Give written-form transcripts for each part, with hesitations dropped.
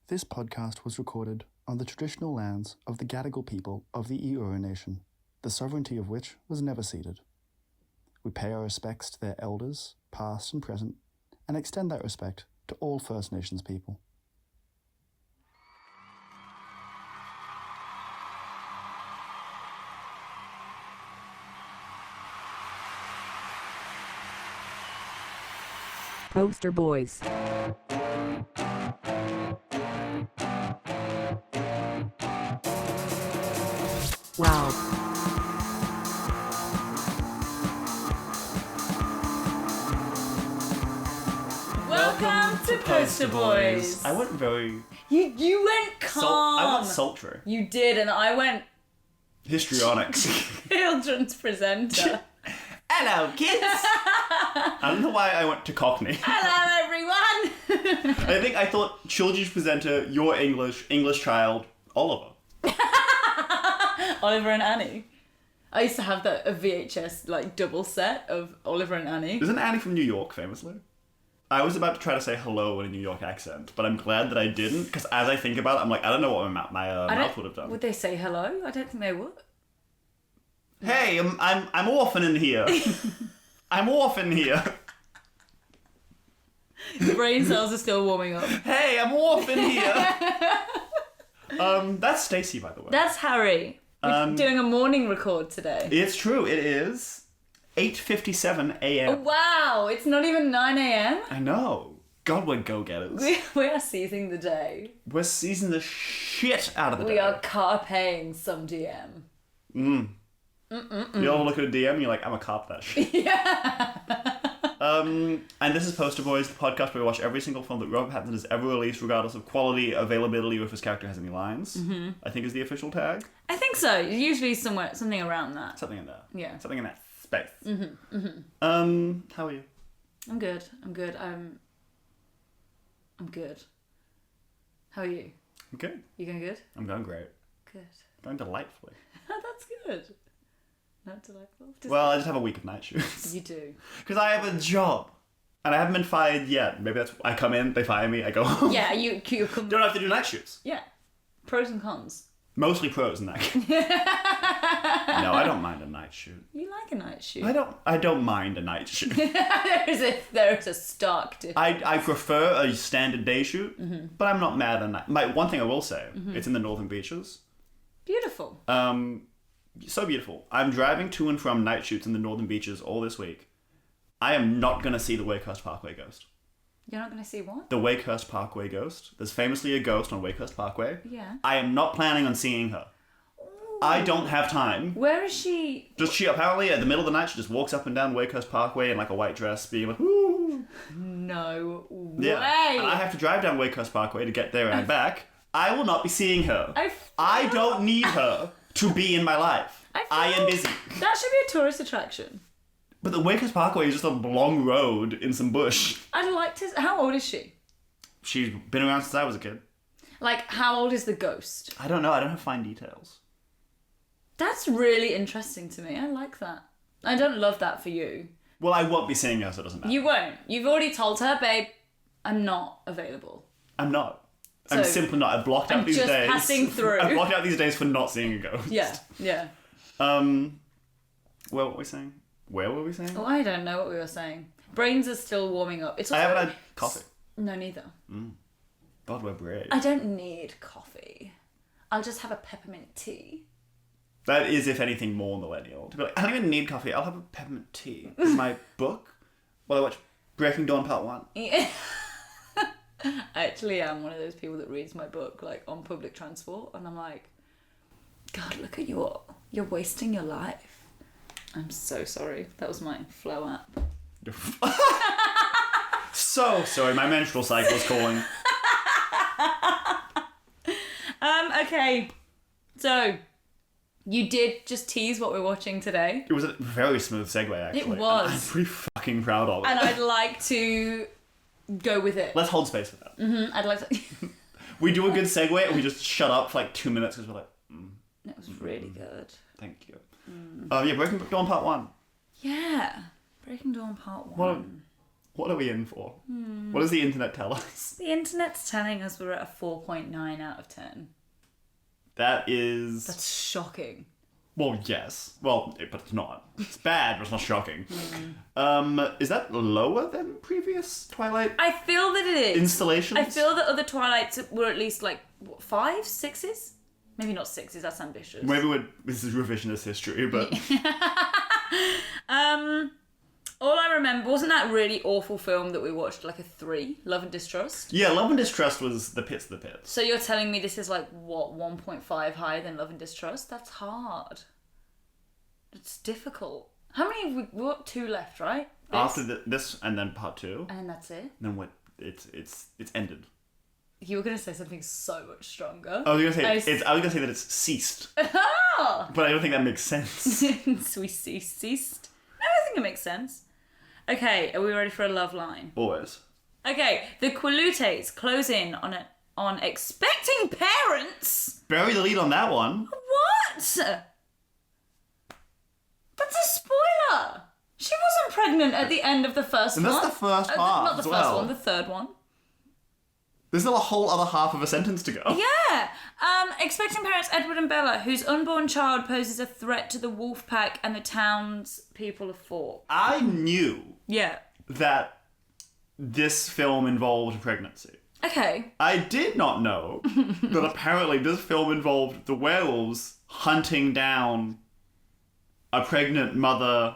This podcast was recorded on the traditional lands of the Gadigal people of the Eora Nation, the sovereignty of which was never ceded. We pay our respects to their elders, past and present, and extend that respect to all First Nations people. Poster Boys. Wow. Welcome to Poster Boys. I went very... You went calm. I went sultry. You did, and I went Histrionics. children's presenter. Hello, kids! I don't know why I went to Cockney. Hello, everyone. I thought children's presenter, your English child, Oliver. Oliver and Annie. I used to have a VHS double set of Oliver and Annie. Isn't Annie from New York, famously? I was about to try to say hello in a New York accent, but I'm glad that I didn't, because as I think about it, I'm like, I don't know what my mouth would have done. Would they say hello? I don't think they would. Hey, I'm orphan in here. I'm orphan here. Your brain cells are still warming up. Hey, I'm orphan here. That's Stacey, by the way. That's Harry. We're doing a morning record today. It's true. It is 8:57 a.m. Oh, wow, it's not even 9 a.m. I know. God, we're go-getters. We are seizing the day. We're seizing the shit out of the day. We are carpaying some DM. You all look at a DM and you're like, I'm a cop that shit. Yeah. And this is Poster Boys, the podcast where we watch every single film that Robert Pattinson has ever released, regardless of quality, availability, or if his character has any lines. Mm-hmm. I think is the official tag. I think so. Usually something around that. Something in there. Yeah. Something in that space. Mm-hmm. Mm-hmm. How are you? I'm good. I'm good. I'm good. How are you? I'm good. You going good? I'm going great. Good. Going delightfully. That's good. Not delightful. Well, I just have a week of night shoots. You do. Because I have a job. And I haven't been fired yet. Maybe that's... I come in, they fire me, I go home. Yeah, you come... Don't have to do night shoots. Yeah. Pros and cons. Mostly pros in that case. No, I don't mind a night shoot. You like a night shoot. I don't mind a night shoot. there is a stark difference. I prefer a standard day shoot, but I'm not mad at night. One thing I will say, it's in the northern beaches. Beautiful. So beautiful. I'm driving to and from night shoots in the northern beaches all this week. I am not going to see the Wakehurst Parkway ghost. You're not going to see what? The Wakehurst Parkway ghost. There's famously a ghost on Wakehurst Parkway. Yeah. I am not planning on seeing her. Ooh. I don't have time. Where is she? She apparently at the middle of the night, she just walks up and down Wakehurst Parkway in like a white dress, being like, woo. No way. Yeah. And I have to drive down Wakehurst Parkway to get there and back. I will not be seeing her. I don't need her to be in my life. I am busy. That should be a tourist attraction. But the Wakehurst Parkway is just a long road in some bush. I'd like to... How old is she? She's been around since I was a kid. How old is the ghost? I don't know. I don't have fine details. That's really interesting to me. I like that. I don't love that for you. Well, I won't be seeing her, so it doesn't matter. You won't. You've already told her, babe, I'm not available. I'm not. I'm simply not. I've blocked out these days. I'm just passing through. I've blocked out these days for not seeing a ghost. Yeah, yeah. What were we saying? Where were we saying? Oh, I don't know what we were saying. Brains are still warming up. I haven't had coffee. No, neither. God, we're brave. I don't need coffee. I'll just have a peppermint tea. That is, if anything, more millennial. To be like, I don't even need coffee. I'll have a peppermint tea. With my book while I watch Breaking Dawn Part 1. Yeah. I actually am one of those people that reads my book on public transport, and I'm like, God, look at you all. You're wasting your life. I'm so sorry. That was my flow app. So sorry, my menstrual cycle's calling. Okay. So, you did just tease what we're watching today. It was a very smooth segue, actually. It was. And I'm pretty fucking proud of it. And I'd like to go with it. Let's hold space for that. I'd like to... We do a good segue and we just shut up for 2 minutes because we're like... It was really good. Thank you. Yeah, Breaking Dawn Part 1. Yeah. Breaking Dawn Part 1. What are we in for? What does the internet tell us? The internet's telling us we're at a 4.9 out of 10. That is... That's shocking. Well, yes. Well, but it's not. It's bad, but it's not shocking. Is that lower than previous Twilight I feel that it is. installations? I feel that other Twilights were at least like, what, 5, 6s? Maybe not 6s, that's ambitious. Maybe this is revisionist history, but... All I remember, wasn't that really awful film that we watched, like a 3, Love and Distrust? Yeah, Love and Distrust was the pits of the pits. So you're telling me this is like, what, 1.5 higher than Love and Distrust? That's hard. It's difficult. How many have we got? 2 left, right? After this and then part 2. And then that's it? Then what? It's ended. You were going to say something so much stronger. I was going to say that it's ceased. Oh! But I don't think that makes sense. Ceased. No, I think it makes sense. Okay, are we ready for a love line? Always. Okay, the Quilutes close in on expecting parents. Bury the lead on that one. What? That's a spoiler. She wasn't pregnant at the end of the first And one. that's the first part Not the as first well. one, the third one. There's still a whole other half of a sentence to go. Yeah. Expecting parents Edward and Bella, whose unborn child poses a threat to the wolf pack and the town's people of Fork. I knew Yeah. that this film involved pregnancy. Okay. I did not know that apparently this film involved the werewolves hunting down a pregnant mother.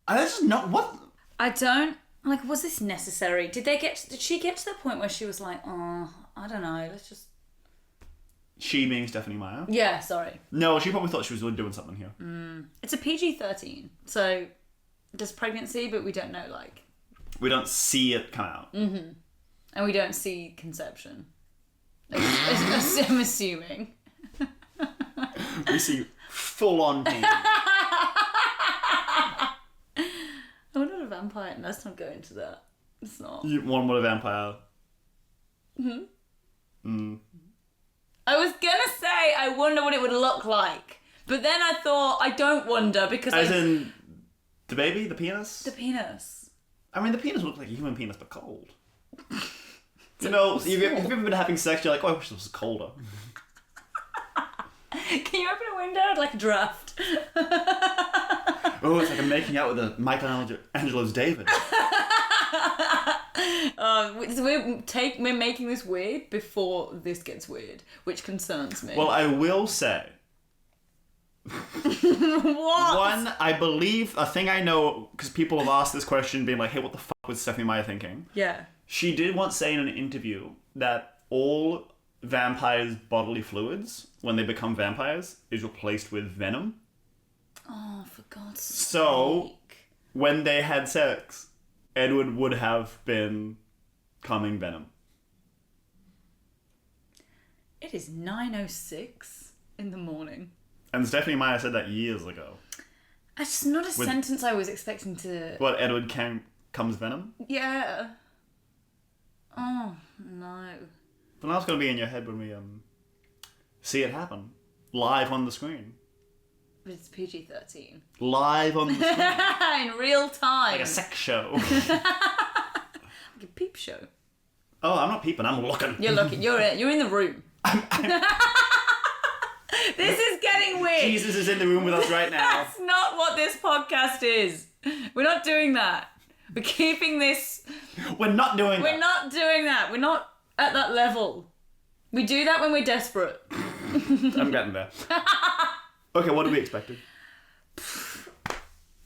I just not what. I don't like. Was this necessary? Did she get to the point where she was like, oh, I don't know. Let's just. She being Stephanie Meyer. Yeah. Sorry. No, she probably thought she was really doing something here. It's a PG-13, so there's pregnancy, but we don't know like. We don't see it come out. And we don't see conception. I'm assuming. We see full-on pain. I'm not a vampire. Let's not go into that. It's not. You want what a vampire? I was gonna say I wonder what it would look like, but then I thought I don't wonder because As in the baby, the penis? the penis. I mean, the penis looks like a human penis, but cold. You know, if you've ever been having sex, you're like, oh, I wish this was colder. Can you open a window? I'd like a draft. Oh, it's like I'm making out with a Michelangelo's David. So we're making this weird before this gets weird, which concerns me. Well, I will say. What? One, I believe, a thing I know, because people have asked this question, being like, hey, what the fuck was Stephanie Meyer thinking? Yeah. She did once say in an interview that all vampires' bodily fluids, when they become vampires, is replaced with venom. Oh, for God's sake. So, when they had sex, Edward would have been coming venom. It is 9:06 in the morning. And Stephanie Meyer said that years ago. That's not a sentence I was expecting to... What, Edward comes venom? Yeah. Oh, no. But now it's going to be in your head when we see it happen. Live on the screen. But it's PG-13. Live on the screen. In real time. Like a sex show. Like a peep show. Oh, I'm not peeping, I'm looking. You're looking. You're in the room. This is getting weird. Jesus is in the room with us right now. That's not what this podcast is. We're not doing that. We're keeping this... We're not doing that. We're not doing that. We're not at that level. We do that when we're desperate. I'm getting there. Okay, what are we expecting?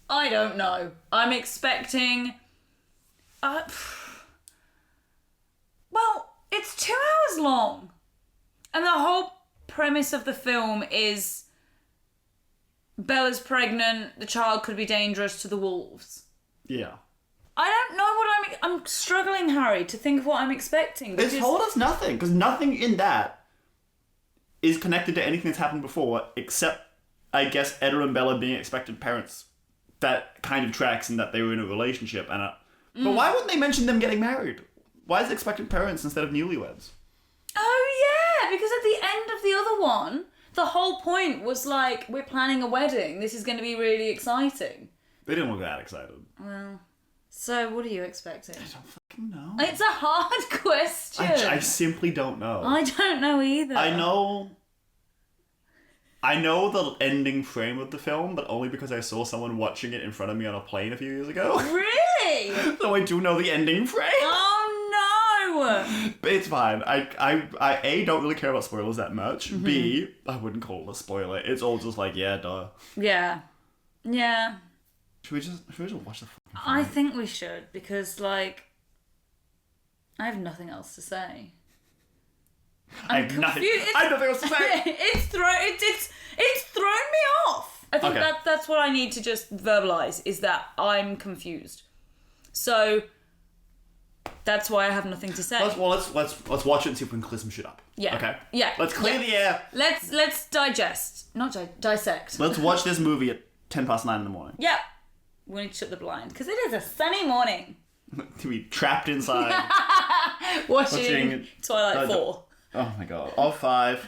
I don't know. I'm expecting... well, it's 2 hours long. And the whole premise of the film is Bella's pregnant, the child could be dangerous to the wolves. Yeah. I don't know what I'm struggling, Harry, to think of what I'm expecting. It's told us nothing, because nothing in that is connected to anything that's happened before, except, I guess, Edward and Bella being expected parents. That kind of tracks in that they were in a relationship. But why wouldn't they mention them getting married? Why is it expected parents instead of newlyweds? Oh, yeah, because at the end of the other one, the whole point was like, we're planning a wedding. This is going to be really exciting. They didn't look that excited. Well, So, what are you expecting? I don't fucking know. It's a hard question. I simply don't know. I don't know either. I know the ending frame of the film, but only because I saw someone watching it in front of me on a plane a few years ago. Really? So I do know the ending frame. Oh no! But it's fine. I A, don't really care about spoilers that much. Mm-hmm. B, I wouldn't call it a spoiler. It's all just like, yeah, duh. Yeah. Yeah. Should we just watch the fucking film? I think we should, because, like, I have nothing else to say. I have nothing else to say. It's thrown me off. I think Okay. that's what I need to just verbalise, is that I'm confused. So that's why I have nothing to say. Let's watch it and see if we can clear some shit up. Yeah. Okay. Yeah. Let's clear the air. Let's digest, not dissect. Let's watch this movie at 9:10 in the morning. Yeah. We need to shut the blind because it is a sunny morning. To be trapped inside. Watching Twilight 4. Oh my god. All 5.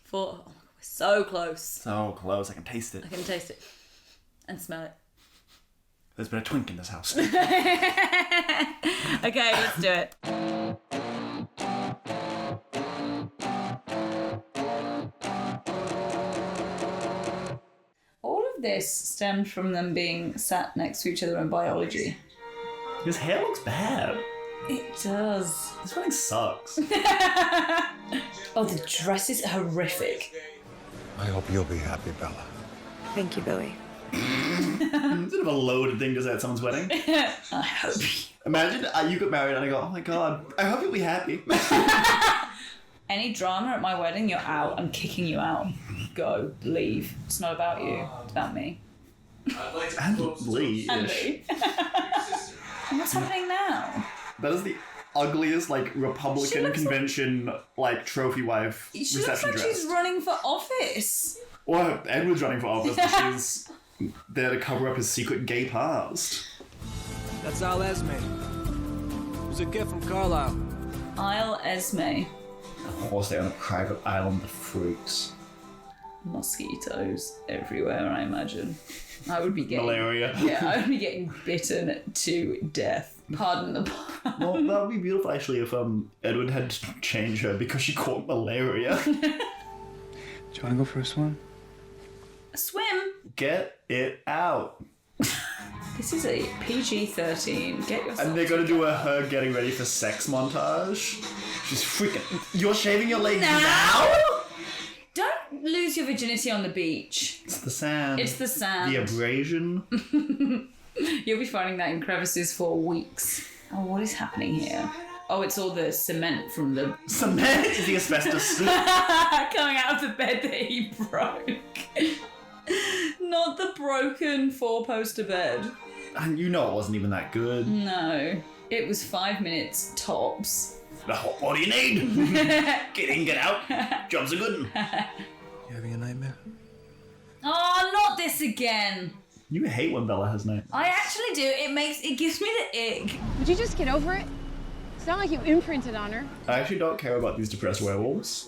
4. Oh my god, we're so close. So close. I can taste it. I can taste it and smell it. There's been a twink in this house. Okay, let's do it. All of this stemmed from them being sat next to each other in biology. His hair looks bad. It does. This wedding sucks. Oh, the dress is horrific. I hope you'll be happy, Bella. Thank you, Billy. It's sort of a loaded thing to say at someone's wedding. I hope. Imagine you got married and I go, oh my god, I hope you'll be happy. Any drama at my wedding, you're out. I'm kicking you out. Go. Leave. It's not about you. It's about me. And Lee. And me. What's happening now? That is the ugliest, like, Republican looks convention, like, trophy wife She looks reception like dress. she's running for office. Well, Edward's running for office, but she's there to cover up his secret gay past. That's Al Esme. It was a gift from Carlisle. Isle Esme. Horse there on a private island of fruits. Mosquitoes everywhere, I imagine. I would be getting... Malaria. Yeah, I would be getting bitten to death. Pardon the pun. Well, that would be beautiful, actually, if Edward had to change her because she caught malaria. Do you want to go for a swim? Swim. Get it out. This is a PG-13. Get yourself... And they're going to do her getting ready for sex montage. She's freaking... You're shaving your legs now? Don't lose your virginity on the beach. It's the sand. It's the sand. The abrasion. You'll be finding that in crevices for weeks. Oh, what is happening here? Oh, it's all the cement from the... Cement is the asbestos. coming out of the bed that he broke. Not the broken four-poster bed. And you know it wasn't even that good. No. It was 5 minutes tops. What do you need? Get in, get out. Job's a good one. You having a nightmare? Oh, not this again. You hate when Bella has names. I actually do. It gives me the ick. Would you just get over it? It's not like you imprinted on her. I actually don't care about these depressed werewolves.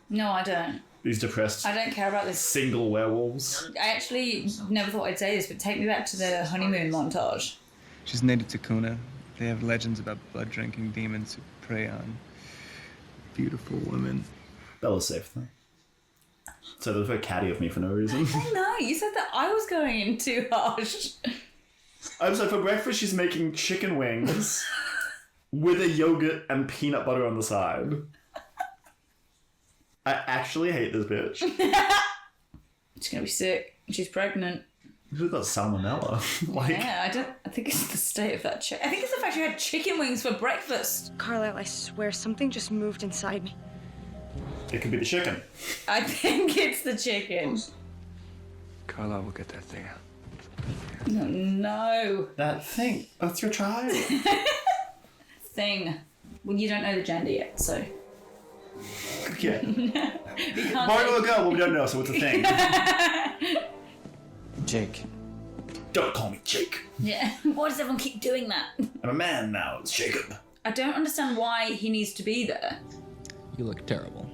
No, I don't. These depressed I don't care about this. single werewolves. I actually never thought I'd say this, but take me back to the honeymoon montage. She's native to Kuna. They have legends about blood-drinking demons who prey on beautiful women. Bella's safe though. So they're very catty of me for no reason. Oh no, you said that I was going in too harsh. I'm sorry, for breakfast she's making chicken wings with a yogurt and peanut butter on the side. I actually hate this bitch. She's gonna be sick. She's pregnant. She's got salmonella. Yeah, I think it's the state of that chick. I think it's the fact she had chicken wings for breakfast. Carlisle, I swear something just moved inside me. It could be the chicken. I think it's the chicken. Carlisle will get that thing out. No. That thing. That's your child. Thing. Well, you don't know the gender yet, so. Yeah. You can't Boy say- or girl, well, we don't know, so it's a thing. Jake. Don't call me Jake. Yeah. Why does everyone keep doing that? I'm a man now. It's Jacob. I don't understand why he needs to be there. You look terrible.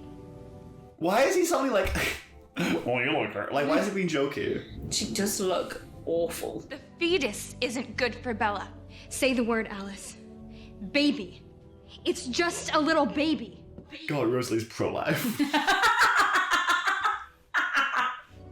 Why is he suddenly like... oh, you look hurt. Like, why is he being jokey? She does look awful. The fetus isn't good for Bella. Say the word, Alice. Baby. It's just a little baby. God, Rosalie's pro-life.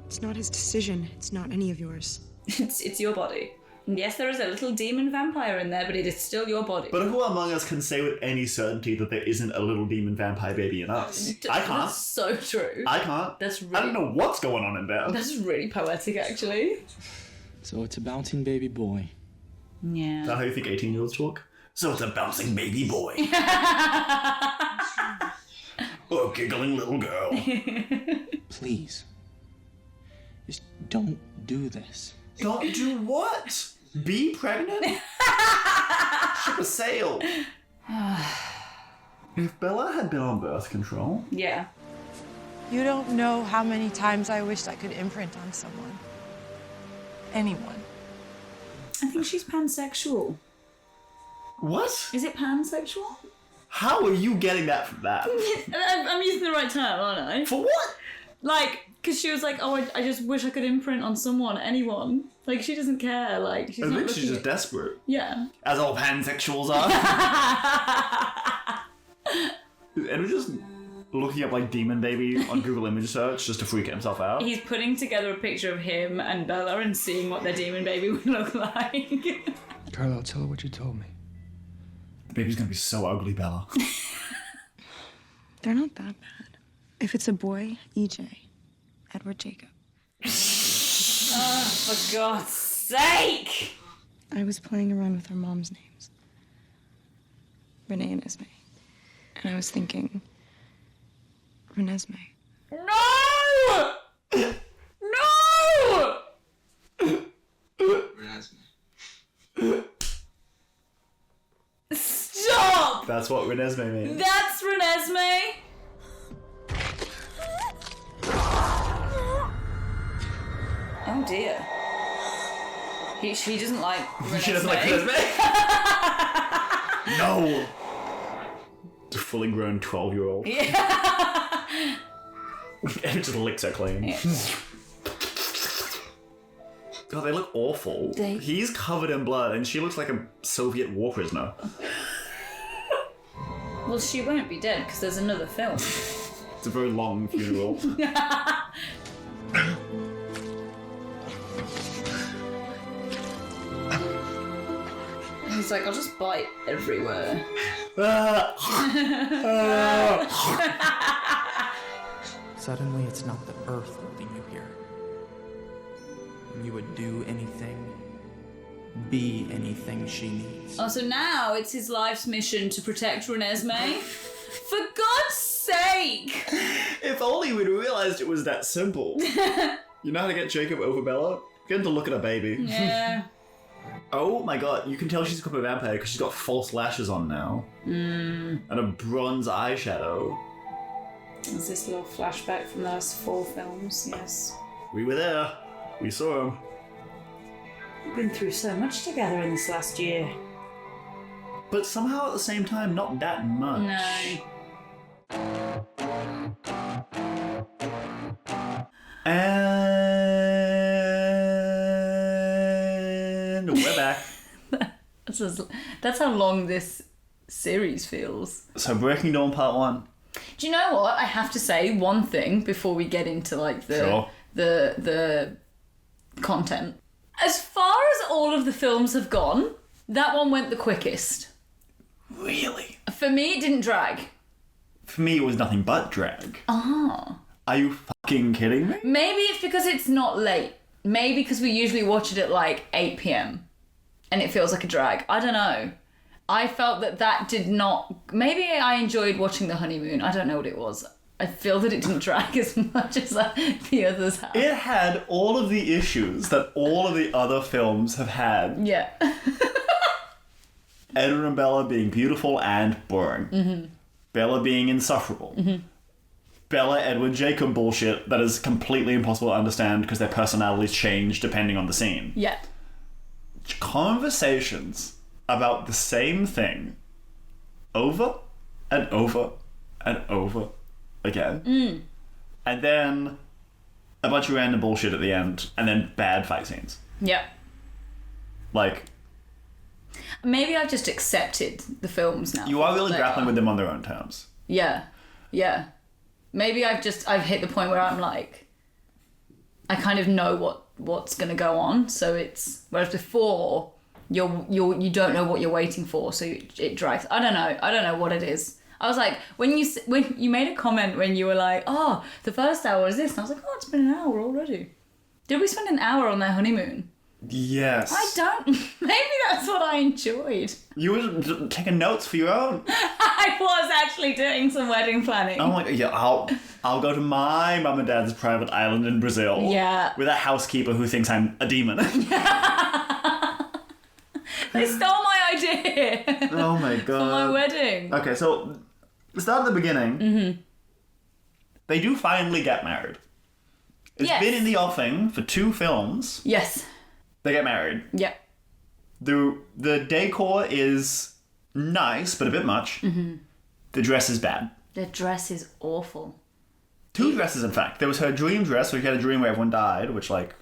It's not his decision. It's not any of yours. It's your body. And yes, there is a little demon vampire in there, but it is still your body. But who among us can say with any certainty that there isn't a little demon vampire baby in us? I can't. That's so true. I can't. That's really, I don't know what's going on in there. That's really poetic, actually. So it's a bouncing baby boy. Yeah. Is that how you think 18-year-olds talk? So it's a bouncing baby boy. Or a giggling little girl. Please. Just don't do this. Don't do what? Be pregnant? Ship a sail. If Bella had been on birth control... Yeah. You don't know how many times I wished I could imprint on someone. Anyone. I think she's pansexual. What? Is it pansexual? How are you getting that from that? I'm using the right term, aren't I? For what? Like, because she was like, oh, I just wish I could imprint on someone, anyone. Like, she doesn't care. Like, she's I not think she's looking just desperate. Yeah. As all pansexuals are. And we're just looking up, like, demon baby on Google image search just to freak himself out. He's putting together a picture of him and Bella and seeing what their demon baby would look like. Carlo, tell her what you told me. The baby's gonna be so ugly, Bella. They're not that bad. If it's a boy, EJ. Edward Jacob. Oh, for God's sake! I was playing around with her mom's names. Renee and Esme. And I was thinking... Renesmee. No! No! Stop! That's what Renesmee means. That's Renesmee. Oh dear. She doesn't like Renesmee. She doesn't like Renesmee? No! It's a fully grown 12-year-old. Yeah. And it just licks her clean. Yeah. God, they look awful. He's covered in blood and she looks like a Soviet war prisoner. Well, she won't be dead because there's another film. It's a very long funeral. He's like, I'll just bite everywhere. Suddenly, it's not the earth holding you here. And you would do anything, be anything she needs. Oh, so now it's his life's mission to protect Renesmee? For God's sake! If only we'd realised it was that simple. You know how to get Jacob over Bella? Get him to look at a baby. Yeah. Oh my god, you can tell she's become a vampire because she's got false lashes on now. And a bronze eyeshadow. There's this little flashback from those 4 films, yes. We were there. We saw him. We've been through so much together in this last year. But somehow at the same time, not that much. No. And we're back. That's how long this series feels. So Breaking Dawn Part 1. Do you know what? I have to say one thing before we get into like the content. As far as all of the films have gone, that one went the quickest. Really? For me, it didn't drag. For me, it was nothing but drag. Ah. Are you fucking kidding me? Maybe it's because it's not late. Maybe because we usually watch it at like 8 p.m. and it feels like a drag. I don't know. I felt that did not... Maybe I enjoyed watching The Honeymoon. I don't know what it was. I feel that it didn't drag as much as the others have. It had all of the issues that all of the other films have had. Yeah. Edward and Bella being beautiful and boring. Mm-hmm. Bella being insufferable. Mm-hmm. Bella, Edward, Jacob bullshit that is completely impossible to understand because their personalities change depending on the scene. Yeah. Conversations about the same thing over and over and over again. And then a bunch of random bullshit at the end and then bad fight scenes. Yeah. Like, Maybe I've just accepted the films now. You are really They grappling are. with them on their own terms. Yeah. Maybe I've hit the point where I'm like, I kind of know what's gonna go on. So it's, whereas before you don't know what you're waiting for, so it drags. I don't know what it is. I was like, when you made a comment when you were like, oh, the first hour is this, and I was like, oh, it's been an hour already. Did we spend an hour on their honeymoon? Yes. I don't. Maybe that's what I enjoyed. You were taking notes for your own. I was actually doing some wedding planning. I'm like, yeah, I'll go to my mum and dad's private island in Brazil. Yeah. With a housekeeper who thinks I'm a demon. They stole my idea. Oh my god. For my wedding. Okay, so start at the beginning. Mm-hmm. They do finally get married. It's been in the offing for 2 films. Yes. They get married. Yeah. The decor is nice, but a bit much. Mm-hmm. The dress is bad. The dress is awful. 2 dresses, in fact. There was her dream dress, where she had a dream where everyone died, which, like,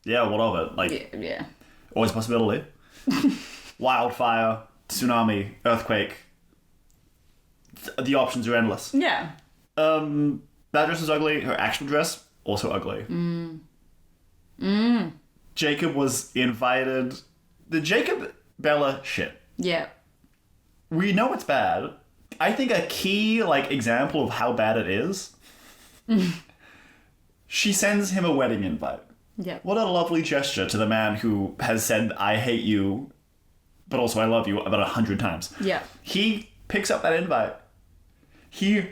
yeah, what of it? Like, yeah. Always a possibility. Wildfire, tsunami, earthquake. The options are endless. Yeah. That dress is ugly. Her actual dress, also ugly. Jacob was invited. The Jacob Bella shit. Yeah. We know it's bad. I think a key, example of how bad it is, she sends him a wedding invite. Yeah. What a lovely gesture to the man who has said, I hate you, but also I love you about 100 times. Yeah. He picks up that invite. He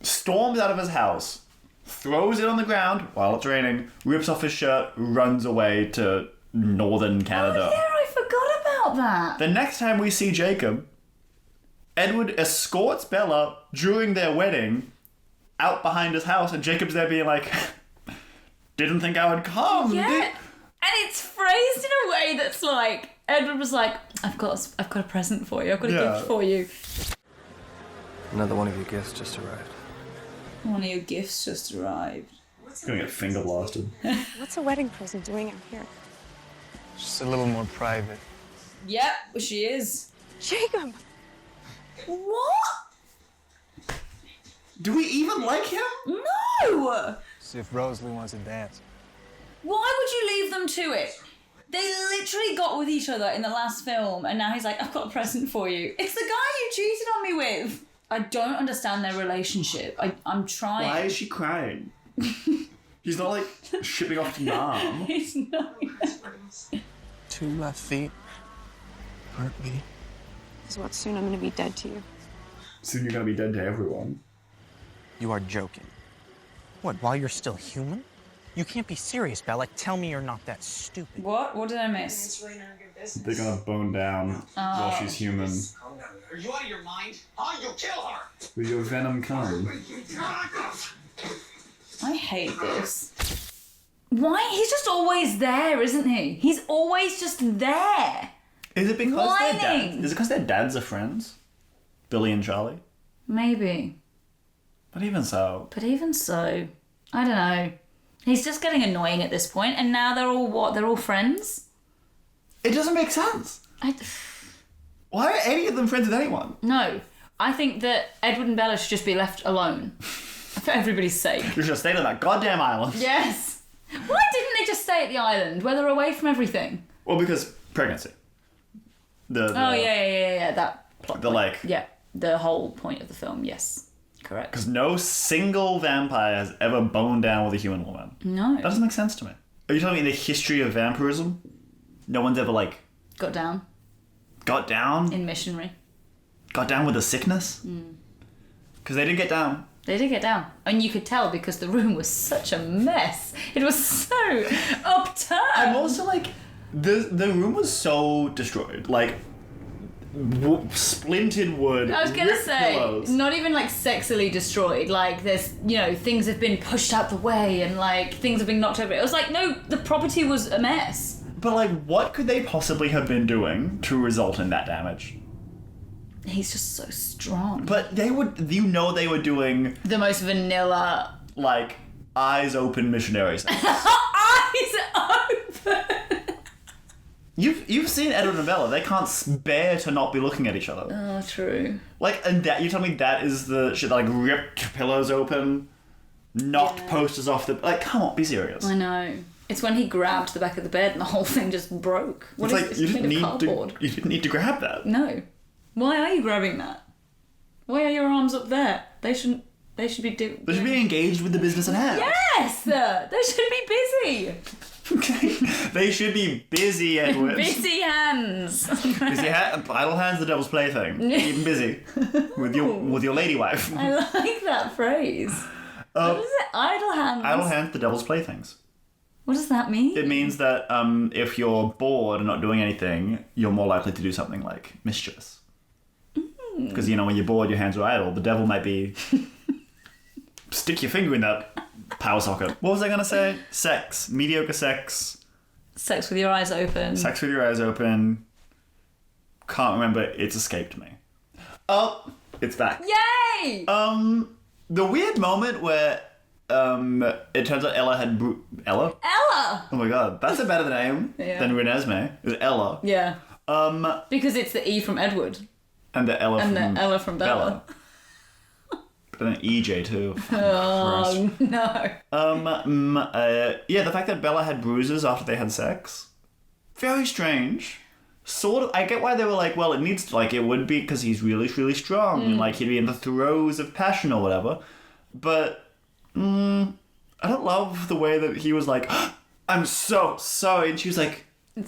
storms out of his house, throws it on the ground while it's raining, rips off his shirt, runs away to northern Canada. Oh, yeah, I forgot about that. The next time we see Jacob, Edward escorts Bella during their wedding out behind his house, and Jacob's there being like, didn't think I would come. Yeah. And it's phrased in a way that's like, Edward was like, I've got a present for you. I've got a gift for you. Another one of your gifts just arrived. One of your gifts just arrived. He's gonna get finger blasted. What's a wedding present doing out here? Just a little more private. Yep, she is. Jacob! What? Do we even like him? No! See if Rosalie wants to dance. Why would you leave them to it? They literally got with each other in the last film, and now he's like, I've got a present for you. It's the guy you cheated on me with. I don't understand their relationship. I'm trying. Why is she crying? He's not shipping off to Nam. He's not. 2 left feet. Heartbeat. Is what, soon I'm gonna be dead to you. Soon you're gonna be dead to everyone. You are joking. What, while you're still human? You can't be serious, Bella. Tell me you're not that stupid. What? What did I miss? They're gonna bone down while she's human. Are you out of your mind? Huh? You'll kill her! Will your venom come? I hate this. Why? He's just always there, isn't he? He's always just there. Is it because their dads? Whining. Is it because their dads are friends? Billy and Charlie? Maybe. But even so. I don't know. He's just getting annoying at this point, and now they're all what? They're all friends? It doesn't make sense. Why are any of them friends with anyone? No. I think that Edward and Bella should just be left alone. For everybody's sake. You should have stayed on that goddamn island. Yes. Why didn't they just stay at the island where they're away from everything? Well, because pregnancy. Oh, yeah. That plot The point. Yeah. The whole point of the film, yes. Correct. Because no single vampire has ever boned down with a human woman. No. That doesn't make sense to me. Are you telling me in the history of vampirism, no one's ever, got down? Got down? In Missionary. Got down with a sickness? Because they did get down. They did get down. And you could tell because the room was such a mess. It was so upturned. I'm also the room was so destroyed. Splintered wood. I was gonna ripped say, pillows. not even sexily destroyed. There's, things have been pushed out the way and things have been knocked over. It was no, the property was a mess. But what could they possibly have been doing to result in that damage? He's just so strong. But they were doing the most vanilla, eyes open missionaries. eyes open. You've seen Edward and Bella. They can't bear to not be looking at each other. Oh, true. Like, and that you tell me that is the shit that like ripped pillows open, knocked posters off the. Like, come on, be serious. I know. It's when he grabbed the back of the bed and the whole thing just broke. What it's is like this? Made of cardboard. You didn't need to grab that. No. Why are you grabbing that? Why are your arms up there? They shouldn't. They should be doing. They should be engaged with the business at hand. Yes, they should be busy. Okay, they should be busy, Edward. Busy hands. Idle hands, the devil's plaything. Keep them busy with your lady wife. I like that phrase. What is it? Idle hands. Idle hands, the devil's playthings. What does that mean? It means that if you're bored and not doing anything, you're more likely to do something like mischievous. Because, when you're bored, your hands are idle. The devil might be... Stick your finger in that power socket. What was I going to say? Sex. Mediocre sex. Sex with your eyes open. Sex with your eyes open. Can't remember. It's escaped me. Oh, it's back. Yay! The weird moment where it turns out Ella had... Ella? Ella! Oh my god. That's a better name than Renesmee. It was Ella. Yeah. Because it's the E from Edward. And the Ella and from... the Ella from Bella. But an EJ too. Oh, no. Yeah, the fact that Bella had bruises after they had sex. Very strange. Sort of. I get why they were like, well, it needs to, like, it would be because he's really, really strong. And, like, he'd be in the throes of passion or whatever. But, I don't love the way that he was like, I'm so sorry. And she was like,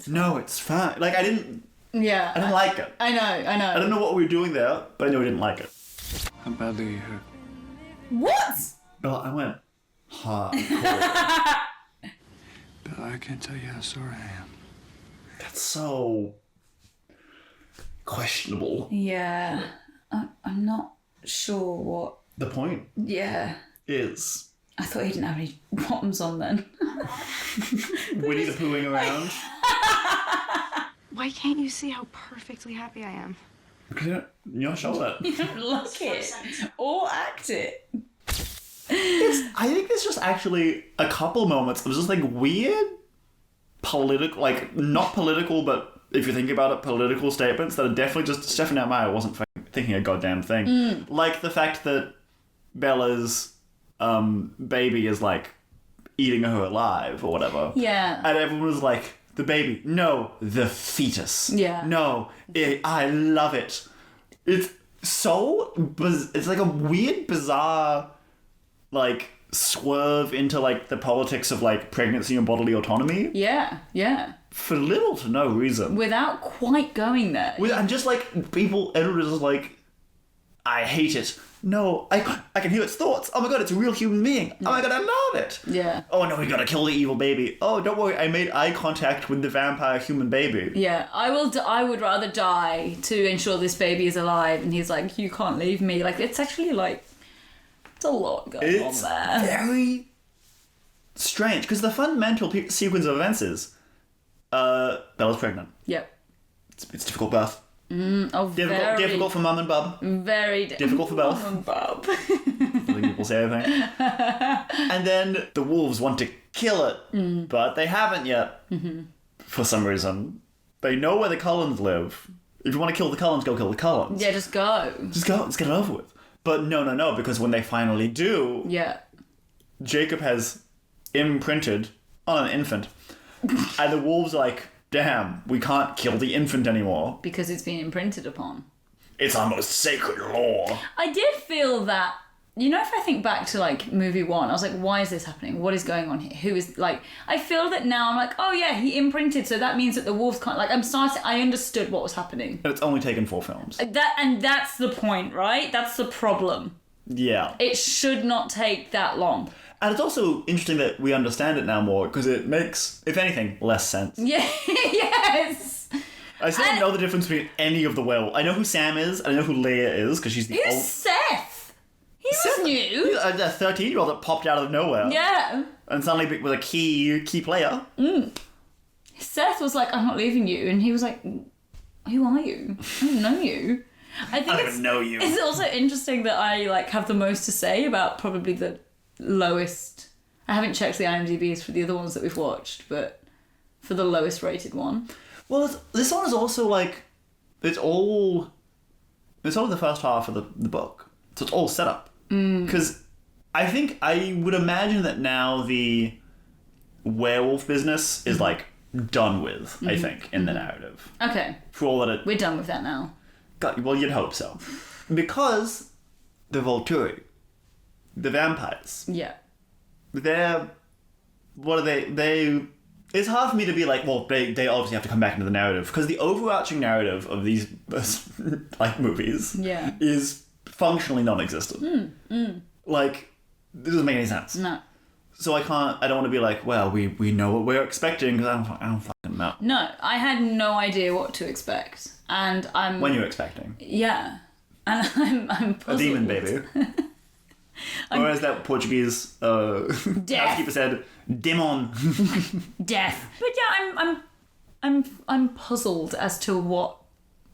no, it's fine. Like, I didn't like it. I know. I don't know what we were doing there, but I know we didn't like it. How badly are you hurt? What? Bella, I went hard. Bella, I can't tell you how sorry I am. That's so questionable. Yeah. I'm not sure what... The point is... I thought he didn't have any bottoms on then. Winnie the Poohing around. Why can't you see how perfectly happy I am? Because you're not sure that. You don't look it or act it. I think there's just actually a couple moments of just like weird political, like not political, but if you think about it, political statements that are definitely just Stephanie Meyer wasn't thinking a goddamn thing. Like the fact that Bella's baby is like eating her alive or whatever. Yeah. And everyone was like, the baby. No, the fetus. Yeah. No, I love it. It's so... It's like a weird, bizarre, like, swerve into, like, the politics of, like, pregnancy and bodily autonomy. Yeah. For little to no reason. Without quite going there. And just, like, Edward is just like, I hate it. No, I can hear its thoughts. Oh my god, it's a real human being. Oh my god, I love it. Yeah. Oh no, we gotta kill the evil baby. Oh, don't worry, I made eye contact with the vampire human baby. Yeah, I would rather die to ensure this baby is alive. And he's like, you can't leave me. Like, it's actually like, it's a lot going on there. It's very strange, because the fundamental sequence of events is Bella's pregnant. Yep. It's difficult birth. Difficult for mum and bub. Very difficult for both. Mum and bub. I think people say anything. And then the wolves want to kill it, but they haven't yet. For some reason. They know where the Cullens live. If you want to kill the Cullens, go kill the Cullens. Yeah, just go. Just go. Let's get it over with. But no, because when they finally do, Jacob has imprinted on an infant. And the wolves are like, damn, we can't kill the infant anymore. Because it's been imprinted upon. It's our most sacred law. I did feel that, if I think back to, like, movie 1, I was like, why is this happening? What is going on here? Who is, like... I feel that now I'm like, oh, yeah, he imprinted, so that means that the wolves can't... Like, I understood what was happening. And it's only taken 4 films. And that's the point, right? That's the problem. Yeah. It should not take that long. And it's also interesting that we understand it now more, because it makes, if anything, less sense. Yeah, yes! I still don't know the difference between any of the werewolves. I know who Sam is, and I know who Leia is, because she's the old... Who's Seth? He was new. He's a 13-year-old that popped out of nowhere. Yeah. And suddenly was a key player. Seth was like, I'm not leaving you. And he was like, who are you? I don't know you. I don't even know you. It's also interesting that I, like, have the most to say about probably the lowest... I haven't checked the IMDb's for the other ones that we've watched, but for the lowest rated one. Well, this one is also like, it's all the first half of the book, so it's all set up. Because I would imagine that now the werewolf business is like done with. I think in the narrative. Okay. For all that we're done with that now. God, well, you'd hope so, because the Volturi, the vampires. Yeah. What are they? It's hard for me to be like, well, they obviously have to come back into the narrative, because the overarching narrative of these like movies is functionally non-existent. Like, it doesn't make any sense. No. So I don't want to be like, well, we know what we're expecting, because I don't fucking know. No, I had no idea what to expect, and I'm. When you're expecting. Yeah, and I'm puzzled. A demon baby. Or as that Portuguese housekeeper said, demon. Death. But yeah, I'm puzzled as to what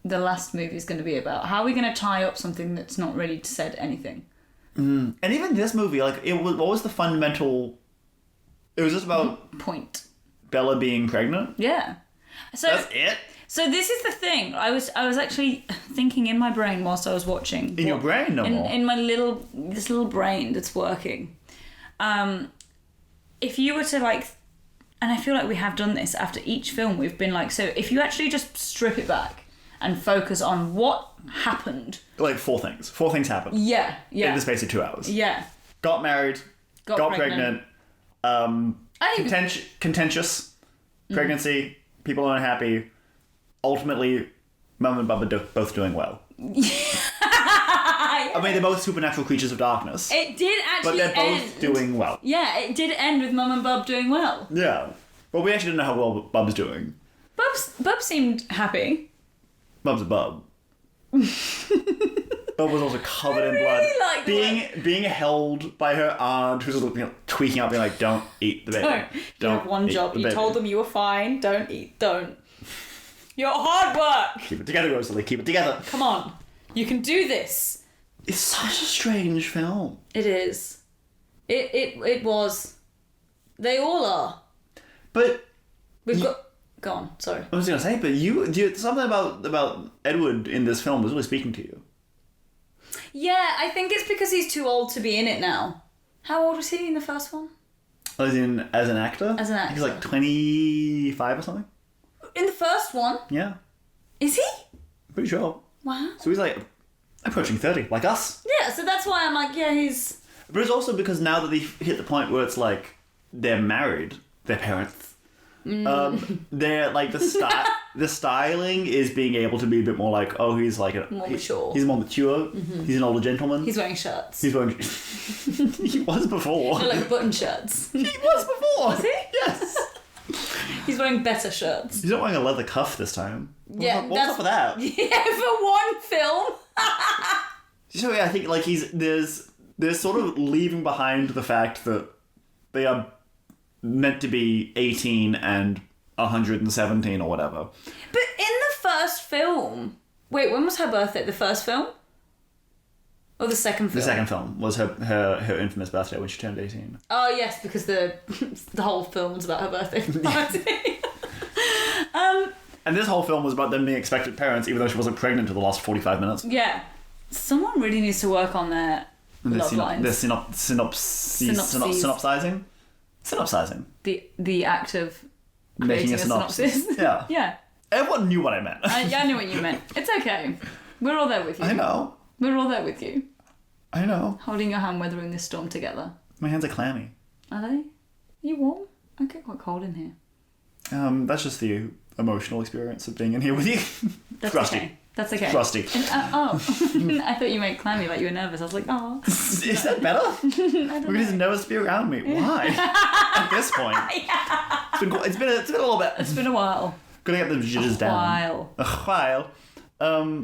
the last movie is going to be about. How are we going to tie up something that's not really said anything? And even this movie, like, what was the fundamental? It was just about point. Bella being pregnant. Yeah. So that's it. So this is the thing. I was actually thinking in my brain whilst I was watching. In your brain, no more. In my this little brain that's working. If you were to like, and I feel like we have done this after each film, we've been like, so if you actually just strip it back and focus on what happened. Like 4 things. 4 things happened. Yeah. In the space of 2 hours. Yeah. Got married. Got pregnant. Contentious. Pregnancy. People are unhappy. Ultimately, Mum and Bub are both doing well. I mean, they're both supernatural creatures of darkness. It did actually but they're both doing well. Yeah, it did end with Mum and Bub doing well. Yeah. But we actually didn't know how well Bub's doing. Bub seemed happy. Bub's a Bub. Bub was also covered in blood. Being held by her aunt, who's tweaking out, being like, "Don't eat the baby. Don't. You have one job. You told them you were fine. Don't eat. Don't. Your hard work. Keep it together, Rosalie. Keep it together. Come on. You can do this." It's such a strange film. It is. It was. They all are. But we've got. Go on. Sorry. I was gonna say, but you something about Edward in this film was really speaking to you. Yeah, I think it's because he's too old to be in it now. How old was he in the first one? As an actor? As an actor. He's like 25 or something. In the first one? Yeah. Is he? Pretty sure. Wow. So he's like approaching 30, like us. Yeah, so that's why I'm like, yeah, he's... But it's also because now that they've hit the point where it's like they're married, their parents... they're like the styling is being able to be a bit more like, oh, he's like more mature. He's more mature. Mm-hmm. He's an older gentleman. He's wearing shirts. He was before. They're like button shirts. He was before. Was he? Yes. He's wearing better shirts. He's not wearing a leather cuff this time. What's up with that? Yeah, for one film. So yeah, I think like there's sort of leaving behind the fact that they are meant to be 18 and 117 or whatever. But in the first film... Wait, when was her birthday? The first film? Or the second film? The second film was her infamous birthday when she turned 18. Oh, yes, because the whole film was about her birthday party. And this whole film was about them being expected parents, even though she wasn't pregnant until the last 45 minutes. Yeah. Someone really needs to work on their love lines. Their synopsizing? Synopsizing. The act of making a synopsis. Yeah. Yeah. Everyone knew what I meant. I knew what you meant. It's okay. We're all there with you. I know. We're all there with you. I know. Holding your hand, weathering this storm together. My hands are clammy. Are they? Are you warm? I get quite cold in here. That's just the emotional experience of being in here with you. That's Crusty. okay. That's okay. Crusty. I thought you meant clammy, like you were nervous. I was like, oh. Is that better? We're just nervous to be around me. Why? At this point. Yeah. It's been a little bit. It's been a while. Gotta get the jitters down. A while.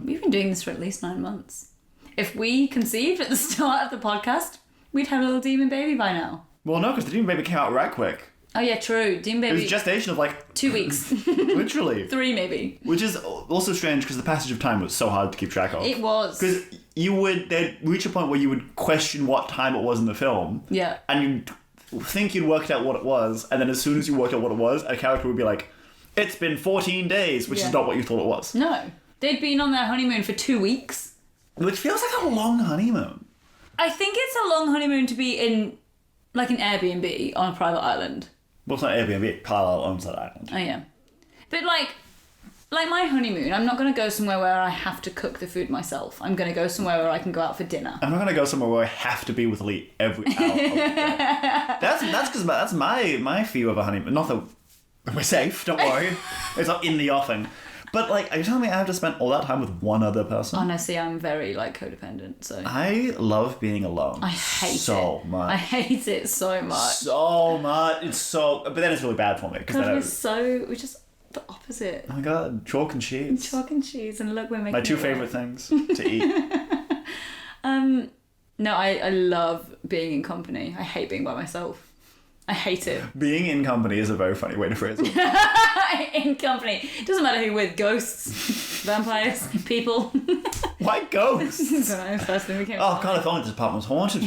We've been doing this for at least 9 months. If we conceived at the start of the podcast, we'd have a little demon baby by now. Well, no, because the demon baby came out right quick. Oh yeah, true. Demon baby. It was gestation of like 2 weeks. Literally. 3 maybe. Which is also strange because the passage of time was so hard to keep track of. It was. Because they'd reach a point where you would question what time it was in the film. Yeah. And you'd think you'd worked out what it was, and then as soon as you worked out what it was, a character would be like, it's been 14 days, which Yeah. is not what you thought it was. No. They'd been on their honeymoon for 2 weeks. Which feels like a long honeymoon. I think it's a long honeymoon to be in, like, an Airbnb on a private island. Well, it's not Airbnb. Carlisle owns that island. Oh, yeah. But, like my honeymoon, I'm not going to go somewhere where I have to cook the food myself. I'm going to go somewhere where I can go out for dinner. I'm not going to go somewhere where I have to be with Lee every hour of the day. That's because that's my fear of a honeymoon. Not that we're safe, don't worry. It's not in the offing. But, like, are you telling me I have to spend all that time with one other person? Honestly, I'm very, like, codependent, so... I love being alone. I hate so it. much. I hate it so much. So much. It's so... But then it's really bad for me. Because we're just the opposite. Oh my god, chalk and cheese. Chalk and cheese, and look, we're making My two it favourite work. things to eat. No, I love being in company. I hate being by myself. I hate it. Being in company is a very funny way to phrase it. In company. Doesn't matter who with. Ghosts, vampires, people. Why ghosts? I don't know, first thing we came Oh god, if only this apartment was haunted.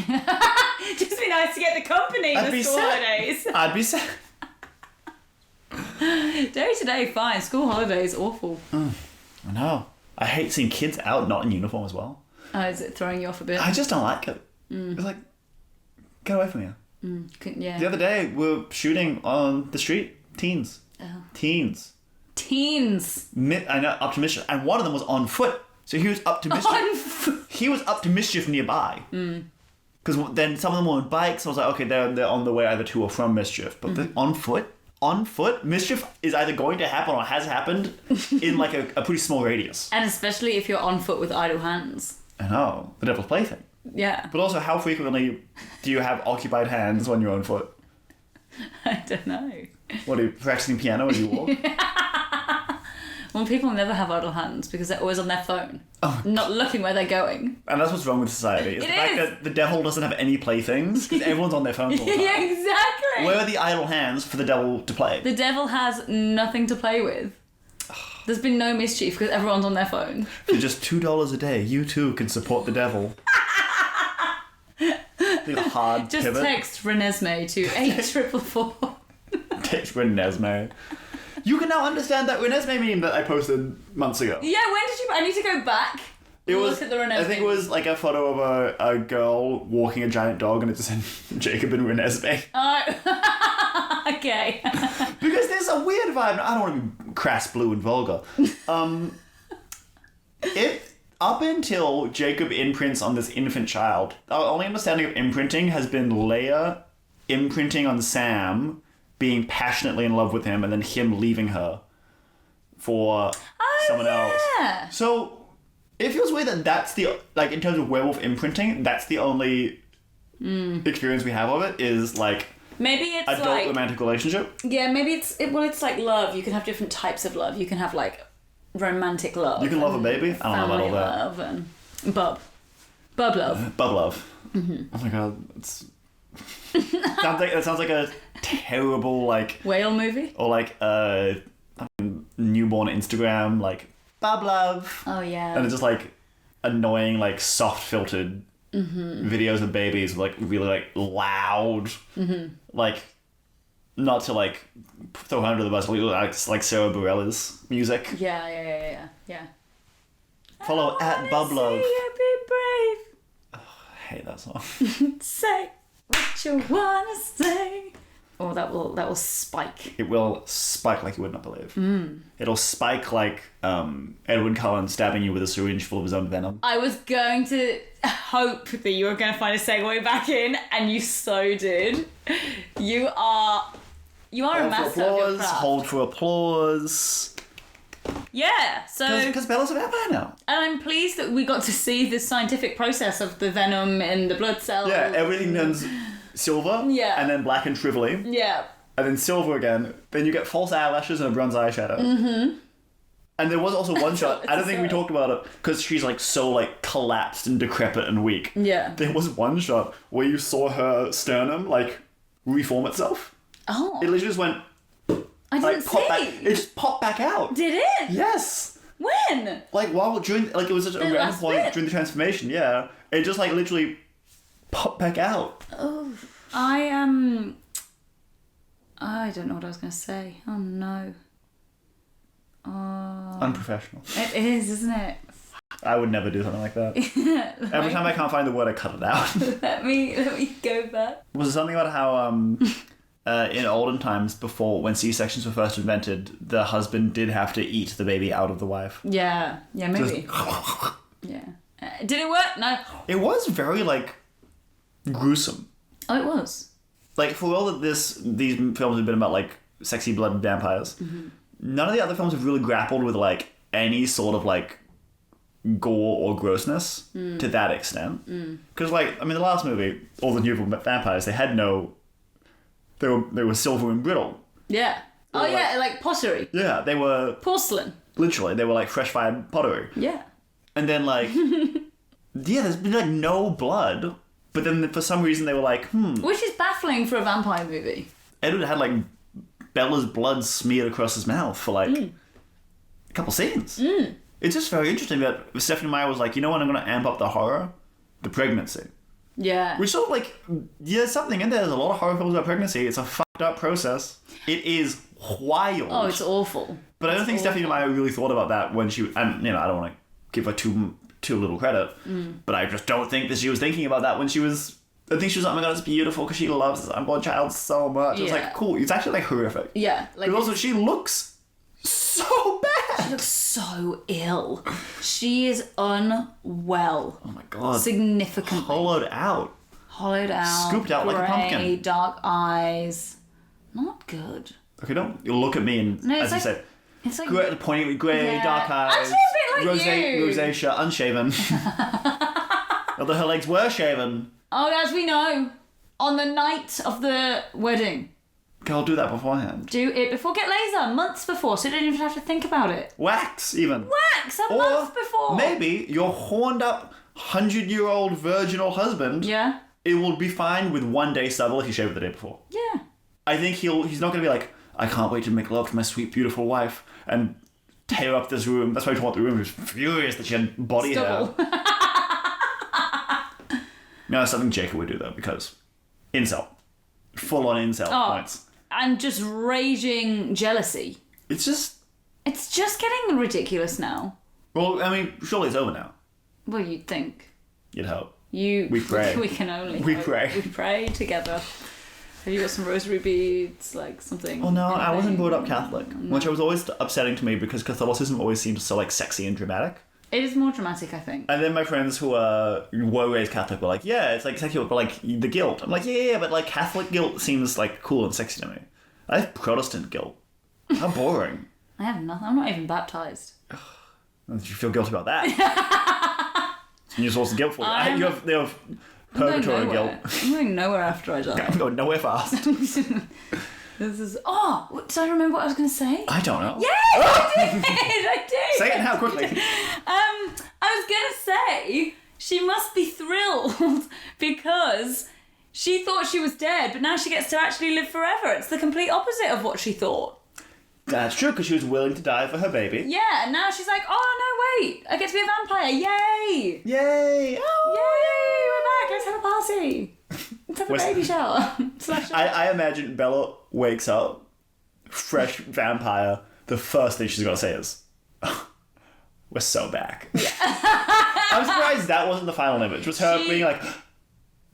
Just be nice to get the company I'd the be school sad. holidays. I'd be sad. Day to day, fine. School holidays, awful. I know. I hate seeing kids out not in uniform as well. Is it throwing you off a bit? I just don't like it. It's like, get away from here. Yeah. The other day, we were shooting on the street. Teens. Oh. Teens. Teens. I know, up to mischief. And one of them was on foot. So he was up to mischief. He was up to mischief nearby. Because then some of them were on bikes. I was like, okay, they're on the way either to or from mischief. But they're on foot. On foot, mischief is either going to happen or has happened in like a pretty small radius. And especially if you're on foot with idle hands. I know. The devil's plaything. Yeah. But also, how frequently do you have occupied hands when you're on foot? I don't know. What, are you practicing piano as you walk? Well, people never have idle hands because they're always on their phone. Not looking where they're going. And that's what's wrong with society. It's It the fact is. that the devil doesn't have any playthings because everyone's on their phones all the time. Yeah, exactly. Where are the idle hands for the devil to play? The devil has nothing to play with. There's been no mischief because everyone's on their phone. For just $2 a day, you too can support the devil. The hard Just pivot. text Renesmee to 8444. Text Renesmee. You can now understand that Renesmee meme that I posted months ago. Yeah, when did you... I need to go back. Look at the Renesmee. I think it was like a photo of a girl walking a giant dog and it just said Jacob and Renesmee. Oh, okay. Because there's a weird vibe. I don't want to be crass, blue, and vulgar. If up until Jacob imprints on this infant child, our only understanding of imprinting has been Leia imprinting on Sam, being passionately in love with him, and then him leaving her for someone else. So it feels weird that that's the, like, in terms of werewolf imprinting, that's the only experience we have of it, is like Maybe it's adult like... romantic relationship. Yeah, maybe it's like love. You can have different types of love. You can have like romantic love. You can love a baby? I don't know about all that. Love and bub love. Bub love. Mm-hmm. Oh my god, that sounds like a terrible like whale movie or like a newborn Instagram like bub love. Oh yeah. And it's just like annoying like soft filtered videos of babies with, like really like loud like, not to like throw her under the bus, but like Sarah Bareilles music. Yeah. Follow at Bub Love. Be brave. I hate that song. Say what you wanna say. Oh, that will spike. It will spike like you would not believe. It'll spike like Edward Cullen stabbing you with a syringe full of his own venom. I was going to hope that you were going to find a segue back in, and you so did. You are a master of your craft. Hold for applause. Yeah, so... Because Bella's a vampire now. And I'm pleased that we got to see the scientific process of the venom in the blood cells. Yeah, everything turns silver. Yeah. And then black and shrivelly. Yeah. And then silver again. Then you get false eyelashes and a bronze eyeshadow. Mm-hmm. And there was also one shot, I don't think we talked about it, because she's like so like collapsed and decrepit and weak. Yeah. There was one shot where you saw her sternum like reform itself. Oh. It literally just went... I like, didn't pop see. back. It just popped back out. Did it? Yes. When? Like during, like it was just a random last point bit? during the transformation. Yeah, it just like literally popped back out. Oh, I don't know what I was going to say. Oh no. Unprofessional. It is, isn't it? I would never do something like that. Every time I can't find the word, I cut it out. Let me go back. Was there something about how in olden times, before when C-sections were first invented, the husband did have to eat the baby out of the wife? Yeah, maybe. Yeah. Did it work? No. It was very gruesome. Oh, it was. Like, for all that these films have been about sexy blood vampires, none of the other films have really grappled with any sort of gore or grossness to that extent. Because the last movie, all the new vampires, they had no. They were silver and brittle. Yeah. Like pottery. Yeah, they were porcelain. Literally, they were fresh fired pottery. Yeah. And then there's been no blood, but then for some reason they were Which is baffling for a vampire movie. Edward had Bella's blood smeared across his mouth for a couple scenes. It's just very interesting that Stephanie Meyer was you know what, I'm going to amp up the horror? The pregnancy. Yeah. Which sort of there's something in there. There's a lot of horror films about pregnancy. It's a fucked up process. It is wild. Oh, it's awful. But I don't think Stephanie Meyer really thought about that when she, and I don't want to give her too little credit, but I just don't think that she was thinking about that when she was, I think she was like, oh my god, it's beautiful because she loves this unborn child so much. It's cool. It's actually horrific. Yeah. Because also she looks so bad. She looks so ill. She is unwell. Oh my god. Significantly. Hollowed out. Scooped out like a pumpkin. Dark eyes. Not good. Okay, don't look at me and, as you said, it's pointing with grey, dark eyes. Actually a bit like you. Rosacea, unshaven. Although her legs were shaven. Oh, as we know, on the night of the wedding. I'll do that beforehand. Do it before. Get laser months before, so you don't even have to think about it. Wax, even. Wax a month before. Maybe your horned up 100-year-old virginal husband. Yeah. It will be fine with 1 day stubble if you shave it the day before. Yeah. I think he's not going to be I can't wait to make love to my sweet, beautiful wife and tear up this room. That's why he walked the room. He was furious that she had body hair. No, that's something Jacob would do, though, because incel. Full-on incel points. And just raging jealousy. It's just getting ridiculous now. Well, surely it's over now. Well, you'd think. You'd hope. We pray. We can only We hope. pray. We pray together. Have you got some rosary beads, something? Oh no, I wasn't brought up Catholic, which was always upsetting to me because Catholicism always seems so sexy and dramatic. It is more dramatic, I think. And then my friends who were raised Catholic were yeah, it's sexy, but the guilt. I'm yeah, but Catholic guilt seems cool and sexy to me. I have Protestant guilt. How boring. I have nothing. I'm not even baptised. You feel guilty about that? It's a new source of guilt for you. You have purgatory guilt. I'm going nowhere after I die. I'm going nowhere fast. This is... Oh, did I remember what I was going to say? I don't know. Yes, I did. Say it now, quickly. I was going to say, she must be thrilled because she thought she was dead, but now she gets to actually live forever. It's the complete opposite of what she thought. That's true, because she was willing to die for her baby. Yeah, and now she's oh, no, wait. I get to be a vampire. Yay! Yay! Oh. Yay, we're back. Let's have a party. Let's have a baby shower. I imagine Bella wakes up, fresh vampire, the first thing she's going to say is, we're so back. Yeah. I'm surprised that wasn't the final image. It was her being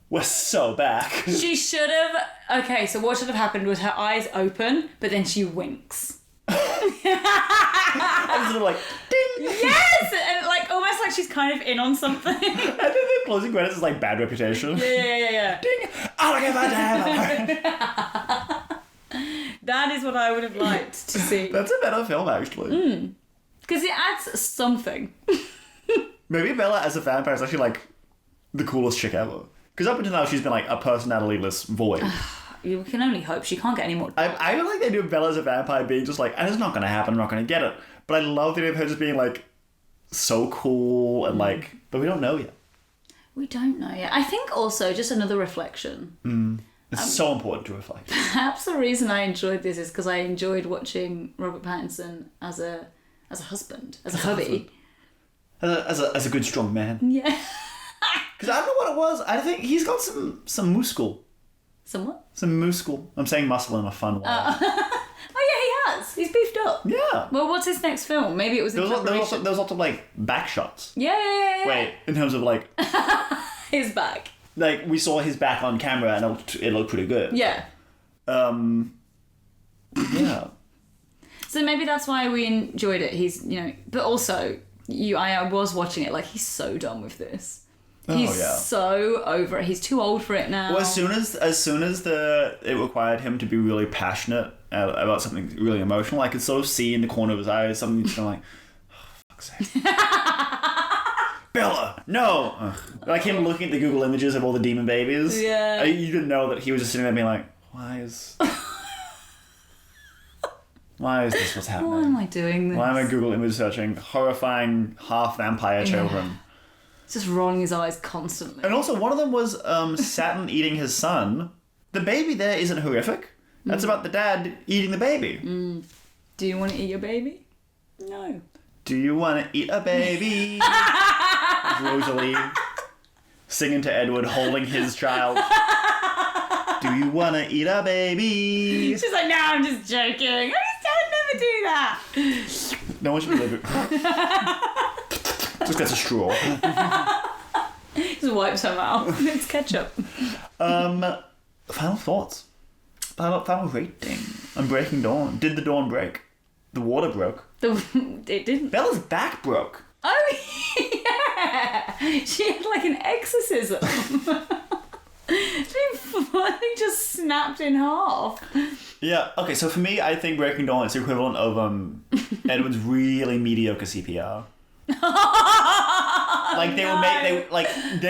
we're so back. She should have... Okay, so what should have happened was her eyes open, but then she winks. I was sort of ding! Yes! And almost she's kind of in on something. And then the closing credits is bad reputation. Yeah. Ding! Oh, look at that! That is what I would have liked to see. That's a better film, actually. Because it adds something. Maybe Bella as a vampire is actually the coolest chick ever. Because up until now she's been a personality-less void. You can only hope. She can't get any more. I don't like the idea of Bella as a vampire being just and it's not going to happen, I'm not going to get it. But I love the idea of her just being so cool and but we don't know yet. We don't know yet. I think also, just another reflection. It's so important to reflect. Perhaps the reason I enjoyed this is because I enjoyed watching Robert Pattinson as a husband, as a hubby. As a good, strong man. Yeah. Because I don't know what it was. I think he's got some muscle. Some what? Some muscle. I'm saying muscle in a fun way. Oh yeah, he has. He's beefed up. Yeah. Well, what's his next film? Maybe it was There in was preparation. lots of like back shots. Yeah. Wait, in terms of like His back. like we saw his back on camera and it looked pretty good. Yeah. Yeah. So maybe that's why we enjoyed it. He's, but also I was watching it like he's so done with this. He's so over it. He's too old for it now. Well, as soon as it required him to be really passionate about something really emotional, I could sort of see in the corner of his eyes something just kind of like, oh, fuck's sake. Bella, no! Ugh. Like him looking at the Google images of all the demon babies. Yeah. You didn't know that he was just sitting there being like, why is this what's happening? Why am I doing this? Why am I Google image searching horrifying half vampire children? Just rolling his eyes constantly. And also, one of them was Saturn eating his son. The baby there isn't horrific. That's about the dad eating the baby. Do you want to eat your baby? No. Do you want to eat a baby? Rosalie singing to Edward, holding his child. Do you want to eat a baby? She's like, no, I'm just joking. I would never do that. No one should believe it. Just gets a straw. Just wipes her mouth. It's ketchup. Final thoughts. Final rating. On Breaking Dawn. Did the dawn break? The water broke. It didn't. Bella's back broke. Oh, yeah. She had like an exorcism. She finally just snapped in half. Yeah, okay, so for me, I think Breaking Dawn is the equivalent of Edward's really mediocre CPR. Like they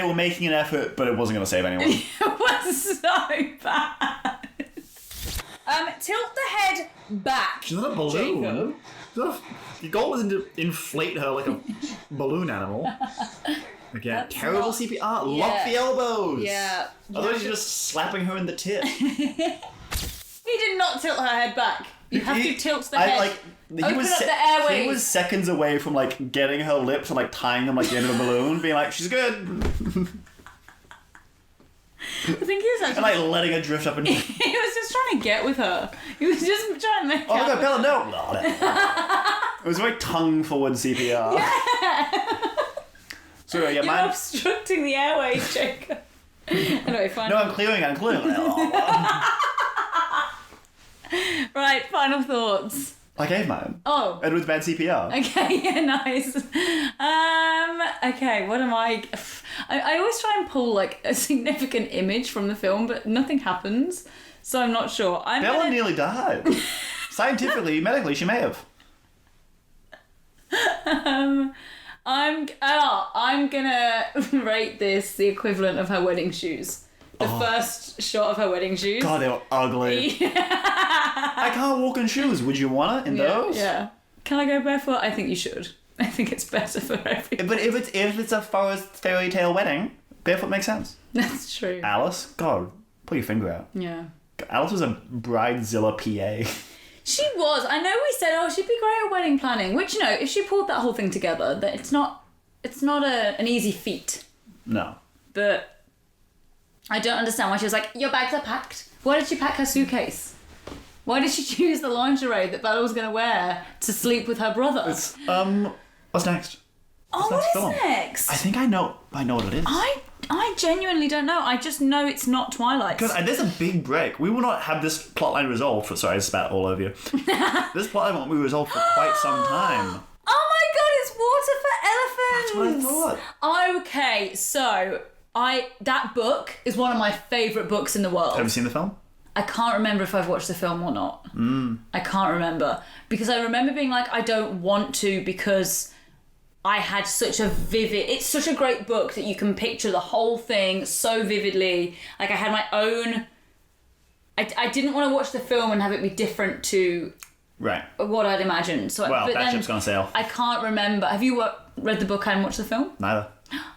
were making an effort, but it wasn't going to save anyone. It was so bad. Tilt the head back. She's not a balloon. Your goal wasn't to inflate her like a balloon animal. Again, that's terrible not... CPR. Yeah. Lock the elbows. Yeah. Otherwise, you're just slapping her in the tit. He did not tilt her head back. You have to tilt the head. Open up the airways. He was seconds away from like getting her lips and like tying them like the end of a balloon, being like, "She's good." I think he was actually... And like letting her drift up and... He was just trying to get with her. He was just trying to make Oh my god, Bella, no! It was very tongue-forward CPR. Yeah! So, yeah, You're obstructing the airways, Jacob. Anyway, fine. No, I'm clearing. Right, final thoughts. I gave mine. Oh. Edward's bad CPR. Okay, yeah, nice. Okay, what am I always try and pull like a significant image from the film, but nothing happens, so I'm not sure. Bella nearly died. Scientifically, medically, she may have. I'm gonna rate this the equivalent of her wedding shoes. The first shot of her wedding shoes. God, they were ugly. I can't walk in shoes. Would you want it in those? Yeah. Can I go barefoot? I think you should. I think it's better for everyone. But if it's a forest fairy tale wedding, barefoot makes sense. That's true. Alice, God, pull your finger out. Yeah. Alice was a bridezilla PA. She was. I know we said, she'd be great at wedding planning. Which, if she pulled that whole thing together, that it's not an easy feat. No. But I don't understand why she was like, your bags are packed. Why did she pack her suitcase? Why did she choose the lingerie that Bella was going to wear to sleep with her brother? What's next? What is next? I think I know what it is. I genuinely don't know. I just know it's not Twilight. Because there's a big break. We will not have this plotline resolved for... Sorry, I spat all over you. This plotline won't be resolved for quite some time. Oh my god, it's Water for Elephants! That's what I thought. Okay, so... that book is one of my favourite books in the world. Have you seen the film? I can't remember if I've watched the film or not. I can't remember. Because I remember being like, I don't want to because I had such a vivid... It's such a great book that you can picture the whole thing so vividly. Like, I had my own... I didn't want to watch the film and have it be different to... Right. What I'd imagined. So, that ship's gonna sail. I can't remember. Have you read the book and watched the film? Neither.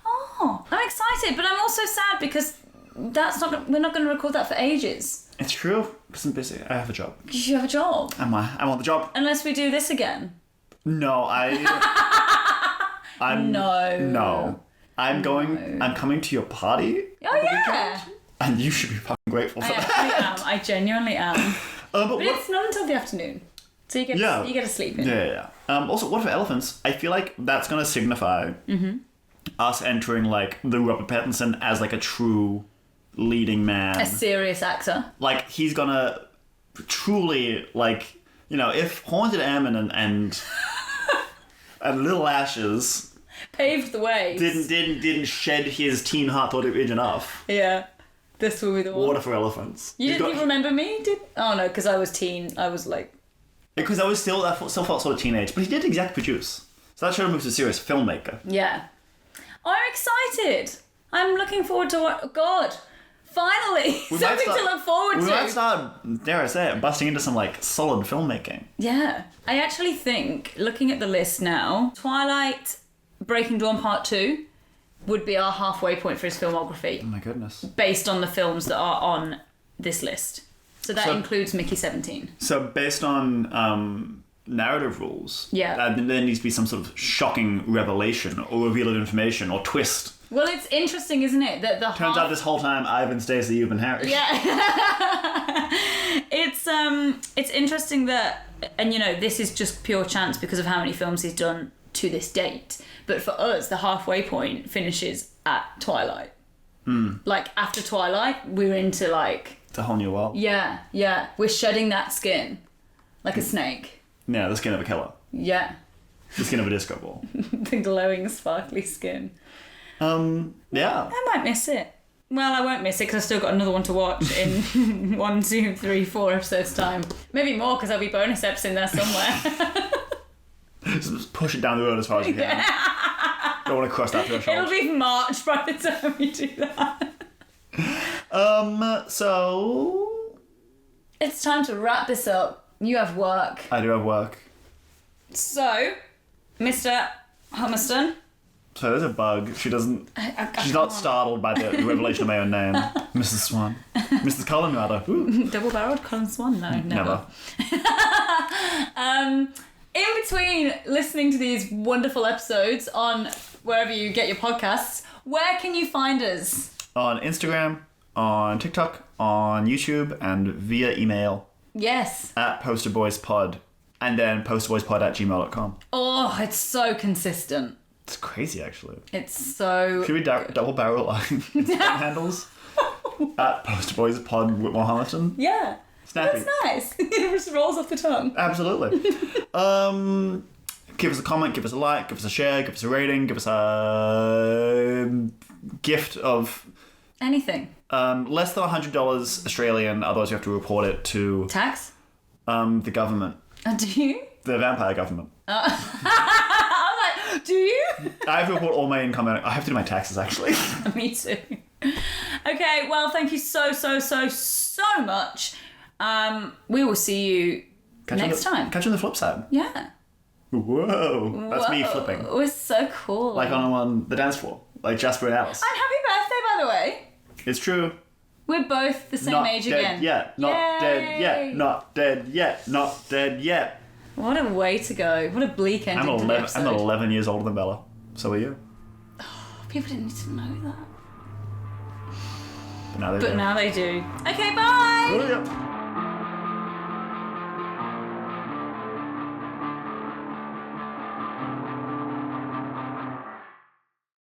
Oh, I'm excited, but I'm also sad because we're not going to record that for ages. It's true. I'm busy. I have a job. You have a job. I'm on the job. Unless we do this again. No, No. I'm coming to your party. Oh, yeah. And you should be fucking grateful for that. I genuinely am. But it's not until the afternoon. So you get to sleep in. Yeah. Also, what for elephants? I feel like that's going to signify us entering like the Robert Pattinson as like a true leading man. A serious actor. Like he's going to truly like, you know, if Haunted Ammon and Little Ashes paved the way. Didn't shed his teen heart thought image enough. Yeah. This will be the one. Water for Elephants. You didn't remember me? Oh no, because I was teen. I was like... Because I still felt sort of teenage. But he did exec produce. So that showed him he was a serious filmmaker. Yeah. I'm excited. I'm looking forward to what... God. Finally. Something to look forward to. We might start, dare I say it, busting into some like solid filmmaking. Yeah. I actually think, looking at the list now, Twilight, Breaking Dawn Part 2 would be our halfway point for his filmography. Oh my goodness. Based on the films that are on this list. So that includes Mickey 17. So based on narrative rules, there needs to be some sort of shocking revelation or reveal of information or twist. Well, it's interesting, isn't it? That the turns out this whole time I've been Stacey, you've been Harry. Yeah. It's interesting that, and you know, this is just pure chance because of how many films he's done to this date. But for us, the halfway point finishes at Twilight. Like, after Twilight, we're into, like... It's a whole new world. Yeah. We're shedding that skin. Like a snake. Yeah, the skin of a killer. Yeah. The skin of a disco ball. The glowing, sparkly skin. Yeah. I might miss it. Well, I won't miss it because I've still got another one to watch in 1, 2, 3, 4 episodes time. Maybe more because there'll be bonus eps in there somewhere. Just push it down the road as far as you can. Don't want to cross that threshold. It'll be March by the time we do that. So... It's time to wrap this up. You have work. I do have work. So, Mr. Hummerston. So there's a bug. She doesn't... she's not startled by the revelation of my own name. Mrs. Swan. Mrs. Cullen, rather. Double-barreled Colin Swan? No, never. In between listening to these wonderful episodes on wherever you get your podcasts, where can you find us? On Instagram, on TikTok, on YouTube, and via email. Yes. At posterboyspod. And then posterboyspod@gmail.com. Oh, it's so consistent. It's crazy, actually. It's so... Should we double barrel our handles? At posterboyspod with Mohammedan? Yeah. Snappy. That's nice. It just rolls off the tongue. Absolutely. Give us a comment, give us a like, give us a share, give us a rating, give us a gift of... Anything. Less than $100 Australian, otherwise you have to report it to... Tax? The government. Do you? The vampire government. I was like, do you? I have to report all my income. I have to do my taxes, actually. Me too. Okay, well, thank you so much. We will see you next time. Catch you on the flip side. Yeah. Whoa. That's me flipping. It was so cool. Like on the dance floor. Like Jasper and Alice. And happy birthday, by the way. It's true. We're both the same not age dead again. Yet. Not Yay. dead yet. Not dead yet. Not dead yet. What a way to go. What a bleak ending to the episode. I'm 11 years older than Bella. So are you. People didn't need to know that. But now they do. Now they do. Okay, bye! Oh, yeah.